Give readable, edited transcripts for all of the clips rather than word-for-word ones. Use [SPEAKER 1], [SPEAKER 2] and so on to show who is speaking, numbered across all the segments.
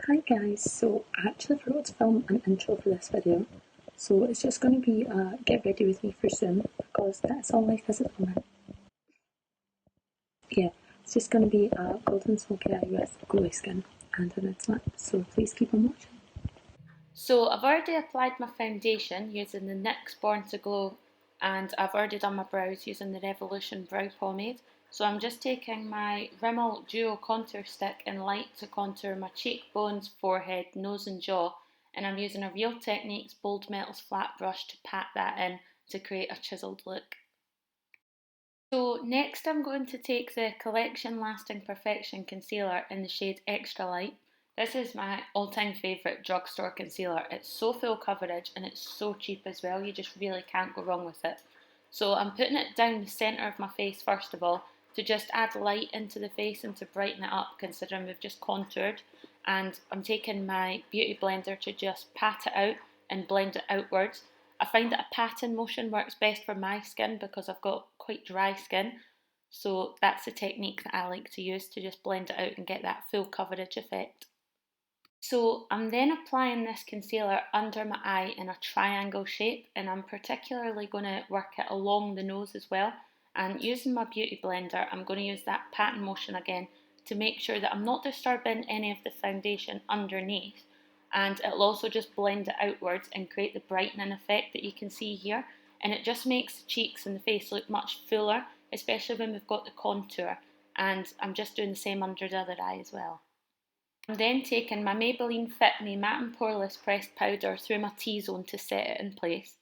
[SPEAKER 1] Hi guys, so I actually forgot to film an intro for this video, so it's just going to be get ready with me for soon because that's all life is at the moment. Yeah, it's just going to be a golden smoky eye with glowy skin and a nude lip, so please keep on watching.
[SPEAKER 2] So I've already applied my foundation using the NYX Born to Glow, and I've already done my brows using the Revolution Brow Pomade. So I'm just taking my Rimmel Duo Contour Stick in light to contour my cheekbones, forehead, nose and jaw, and I'm using a Real Techniques Bold Metals flat brush to pat that in to create a chiselled look. So next I'm going to take the Collection Lasting Perfection Concealer in the shade Extra Light. This is my all-time favourite drugstore concealer. It's so full coverage and it's so cheap as well, you just really can't go wrong with it. So I'm putting it down the centre of my face first of all to just add light into the face and to brighten it up considering we've just contoured. And I'm taking my beauty blender to just pat it out and blend it outwards. I find that a patting motion works best for my skin because I've got quite dry skin. So that's the technique that I like to use to just blend it out and get that full coverage effect. So I'm then applying this concealer under my eye in a triangle shape, and I'm particularly going to work it along the nose as well. And using my beauty blender, I'm going to use that pattern motion again to make sure that I'm not disturbing any of the foundation underneath. And it'll also just blend it outwards and create the brightening effect that you can see here. And it just makes the cheeks and the face look much fuller, especially when we've got the contour. And I'm just doing the same under the other eye as well. I'm then taking my Maybelline Fit Me Matte and Poreless pressed powder through my T-zone to set it in place.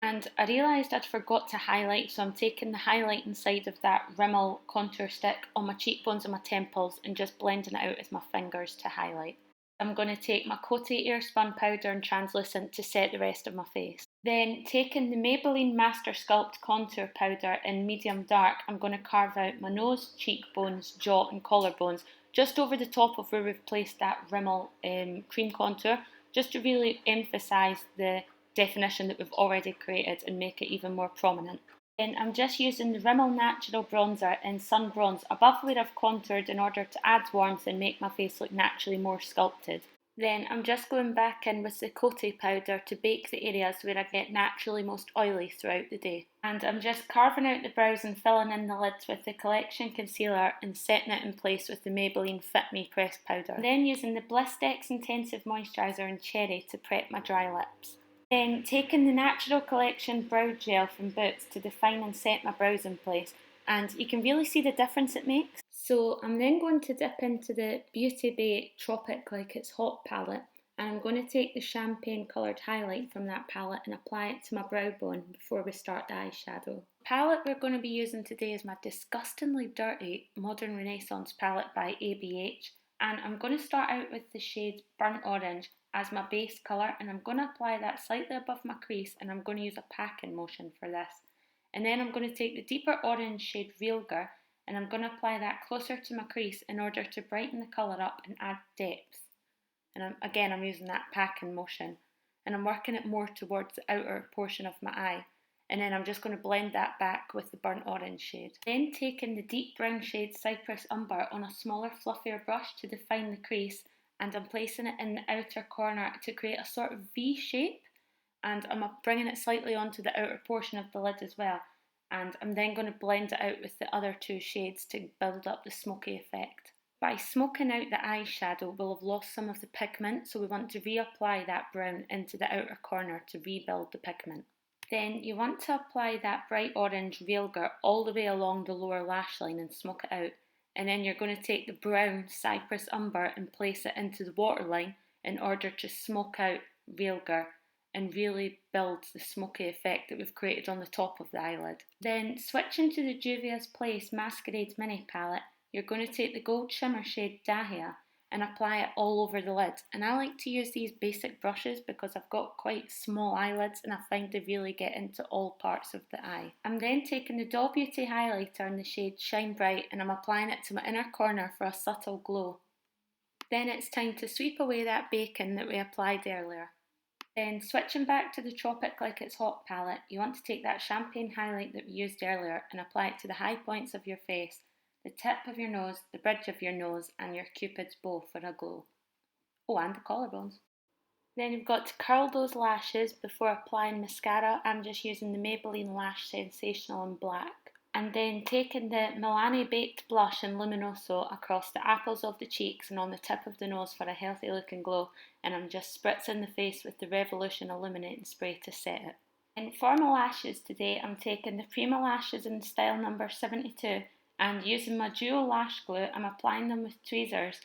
[SPEAKER 2] And I realised I'd forgot to highlight, so I'm taking the highlighting side of that Rimmel contour stick on my cheekbones and my temples and just blending it out with my fingers to highlight. I'm going to take my coty airspun powder and translucent to set the rest of my face. Then taking the Maybelline Master Sculpt contour powder in medium dark, I'm going to carve out my nose, cheekbones, jaw and collarbones just over the top of where we've placed that Rimmel cream contour, just to really emphasise the definition that we've already created and make it even more prominent. Then I'm just using the Rimmel Natural Bronzer in Sun Bronze above where I've contoured in order to add warmth and make my face look naturally more sculpted. Then I'm just going back in with the coty powder to bake the areas where I get naturally most oily throughout the day. And I'm just carving out the brows and filling in the lids with the Collection concealer and setting it in place with the Maybelline Fit Me pressed powder. I'm then using the Blistex Intensive Moisturiser in Cherry to prep my dry lips. Then taking the Natural Collection Brow Gel from Boots to define and set my brows in place, and you can really see the difference it makes. So I'm then going to dip into the Beauty Bay Tropic Like It's Hot palette, and I'm going to take the champagne coloured highlight from that palette and apply it to my brow bone before we start the eyeshadow. The palette we're going to be using today is my disgustingly dirty Modern Renaissance palette by ABH, and I'm going to start out with the shade Burnt Orange as my base colour, and I'm going to apply that slightly above my crease, and I'm going to use a packing motion for this. And then I'm going to take the deeper orange shade Realgar and I'm going to apply that closer to my crease in order to brighten the colour up and add depth. And I'm using that packing motion, and I'm working it more towards the outer portion of my eye. And then I'm just going to blend that back with the burnt orange shade. Then taking the deep brown shade Cyprus Umber on a smaller, fluffier brush to define the crease, and I'm placing it in the outer corner to create a sort of V shape, and I'm bringing it slightly onto the outer portion of the lid as well. And I'm then going to blend it out with the other two shades to build up the smoky effect. By smoking out the eyeshadow, we'll have lost some of the pigment, so we want to reapply that brown into the outer corner to rebuild the pigment. Then you want to apply that bright orange Realgar all the way along the lower lash line and smoke it out. And then you're going to take the brown Cyprus Umber and place it into the waterline in order to smoke out Realgar and really build the smoky effect that we've created on the top of the eyelid. Then switching to the Juvia's Place Masquerade Mini Palette, you're going to take the gold shimmer shade Dahia and apply it all over the lid. And I like to use these basic brushes because I've got quite small eyelids and I find they really get into all parts of the eye. I'm then taking the Doll Beauty highlighter in the shade Shine Bright and I'm applying it to my inner corner for a subtle glow. Then it's time to sweep away that bacon that we applied earlier. Then switching back to the Tropic Like It's Hot palette, you want to take that champagne highlight that we used earlier and apply it to the high points of your face, the tip of your nose, the bridge of your nose and your cupid's bow for a glow. Oh, and the collarbones. Then you've got to curl those lashes before applying mascara. I'm just using the Maybelline Lash Sensational in black. And then taking the Milani Baked Blush in Luminoso across the apples of the cheeks and on the tip of the nose for a healthy look and glow. And I'm just spritzing the face with the Revolution Illuminating Spray to set it. And for my lashes today, I'm taking the Prima lashes in style number 72 and using my dual lash glue, I'm applying them with tweezers,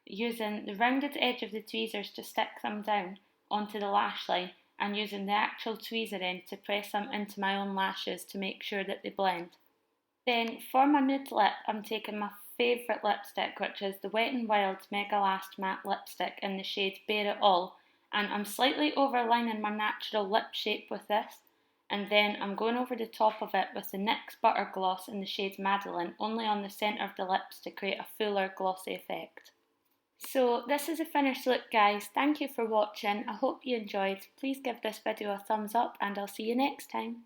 [SPEAKER 2] using the rounded edge of the tweezers to stick them down onto the lash line and using the actual tweezer end to press them into my own lashes to make sure that they blend. Then for my nude lip, I'm taking my favourite lipstick, which is the Wet n Wild Mega Last Matte Lipstick in the shade Bare It All, and I'm slightly overlining my natural lip shape with this, and then I'm going over the top of it with the NYX Butter Gloss in the shade Madeline, only on the centre of the lips to create a fuller glossy effect. So this is a finished look, guys. Thank you for watching. I hope you enjoyed. Please give this video a thumbs up and I'll see you next time.